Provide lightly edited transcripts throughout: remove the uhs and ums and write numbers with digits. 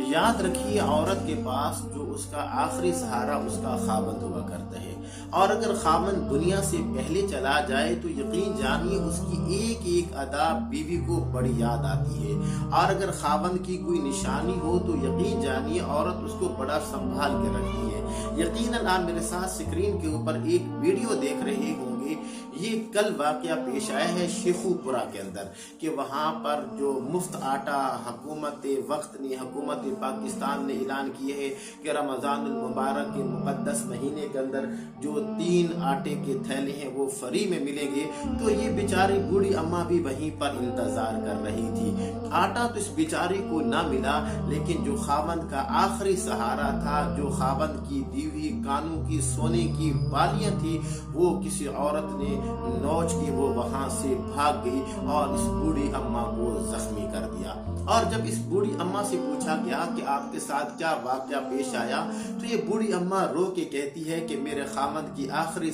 یاد رکھیے عورت کے پاس جو اس کا آخری سہارا اس کا خاوند ہوا کرتا ہے، اور اگر خاوند دنیا سے پہلے چلا جائے تو یقین جانیے اس کی ایک ایک ادا بیوی کو بڑی یاد آتی ہے، اور اگر خاوند کی کوئی نشانی ہو تو یقین جانیے عورت اس کو بڑا سنبھال کے رکھتی ہے۔ یقیناً آپ میرے ساتھ سکرین کے اوپر ایک ویڈیو دیکھ رہے ہوں گے، یہ کل واقعہ پیش آیا ہے شیخو پورہ کے اندر کہ وہاں پر جو مفت آٹا حکومت وقت نے، حکومت پاکستان نے اعلان کیا ہے کہ رمضان المبارک کے مقدس مہینے کے اندر جو 3 آٹے کے تھیلے ہیں وہ فری میں ملیں گے، تو یہ بیچاری بوڑھی اماں بھی وہیں پر انتظار کر رہی تھی۔ آٹا تو اس بیچاری کو نہ ملا، لیکن جو خاوند کا آخری سہارا تھا، جو خاوند کی دی ہوئی کانوں کی سونے کی بالیاں تھی، وہ کسی عورت نے نوچ کے وہ وہاں سے بھاگ گئی اور اس بوڑھی اماں کو زخمی کر دیا۔ اور جب اس بوڑھی اماں سے پوچھا گیا کہ آپ کے ساتھ کیا واقعہ پیش آیا، تو یہ بوڑھی اماں رو کے کہتی ہے کہ میرے خاوند کی آخری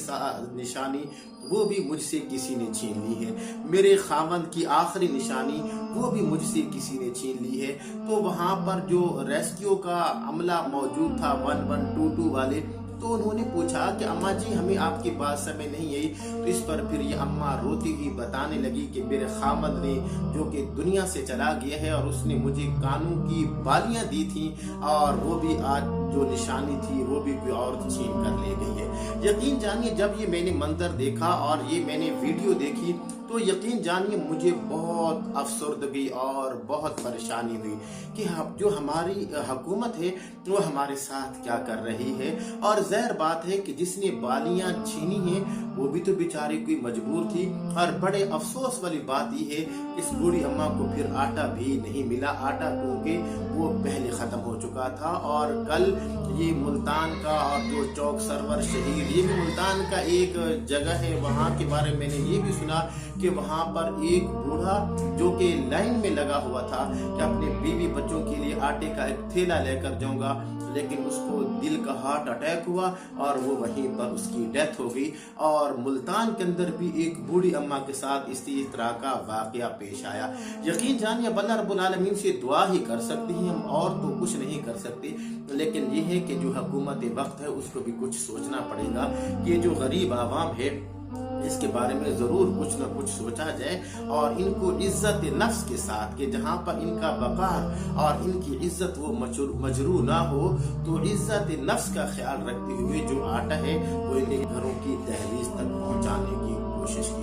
نشانی وہ بھی مجھ سے کسی نے چھین لی ہے، میرے خاوند کی آخری نشانی وہ بھی مجھ سے کسی نے چھین لی ہے۔ تو وہاں پر جو ریسکیو کا عملہ موجود تھا 1122 والے، تو انہوں نے پوچھا کہ اماں جی ہمیں آپ کی بات سمجھ نہیں آئی، تو اس پر پھر یہ اماں روتی ہوئی بتانے لگی کہ میرے خاوند نے جو کہ دنیا سے چلا گیا ہے اور اس نے مجھے کانوں کی بالیاں دی تھیں، اور وہ بھی آج جو نشانی تھی وہ بھی کوئی عورت چھین کر لے گئی ہے۔ یقین جانیے جب یہ میں نے منظر دیکھا اور یہ میں نے ویڈیو دیکھی تو یقین جانیے مجھے بہت افسردگی اور بہت پریشانی ہوئی کہ جو ہماری حکومت ہے وہ ہمارے ساتھ کیا کر رہی ہے۔ اور ظاہر بات ہے کہ جس نے بالیاں چھینی ہیں وہ بھی تو بیچاری کوئی مجبور تھی، اور بڑے افسوس والی بات یہ ہے اس بوڑھی اماں کو پھر آٹا بھی نہیں ملا، آٹا کیونکہ وہ پہلے ختم ہو چکا تھا۔ اور کل یہ ملتان کا اور جو چوک سرور شہید، یہ بھی ملتان کا ایک جگہ ہے، وہاں کے بارے میں نے یہ بھی سنا کہ وہاں پر ایک بوڑھا جو کہ لائن میں لگا ہوا تھا کہ اپنے بیوی بچوں کے لیے آٹے کا ایک تھیلا لے کر جاؤں گا، لیکن اس کو دل کا ہارٹ اٹیک ہوا اور وہ وہیں پر اس کی ڈیتھ ہو گئی۔ اور ملتان کے اندر بھی ایک بوڑھی اماں کے ساتھ اسی طرح کا واقعہ پیش آیا۔ یقین جانیے اب اللہ رب العالمین سے دعا ہی کر سکتے ہیں ہم، اور تو کچھ نہیں کر سکتے، لیکن یہ ہے کہ جو حکومت وقت ہے اس کو بھی کچھ سوچنا پڑے گا کہ جو غریب عوام ہے اس کے بارے میں ضرور کچھ نہ کچھ سوچا جائے، اور ان کو عزت نفس کے ساتھ کہ جہاں پر ان کا وقار اور ان کی عزت وہ مجروح نہ ہو، تو عزت نفس کا خیال رکھتے ہوئے جو آٹا ہے وہ ان کے گھروں کی دہلیز تک پہنچانے کی کوشش کی۔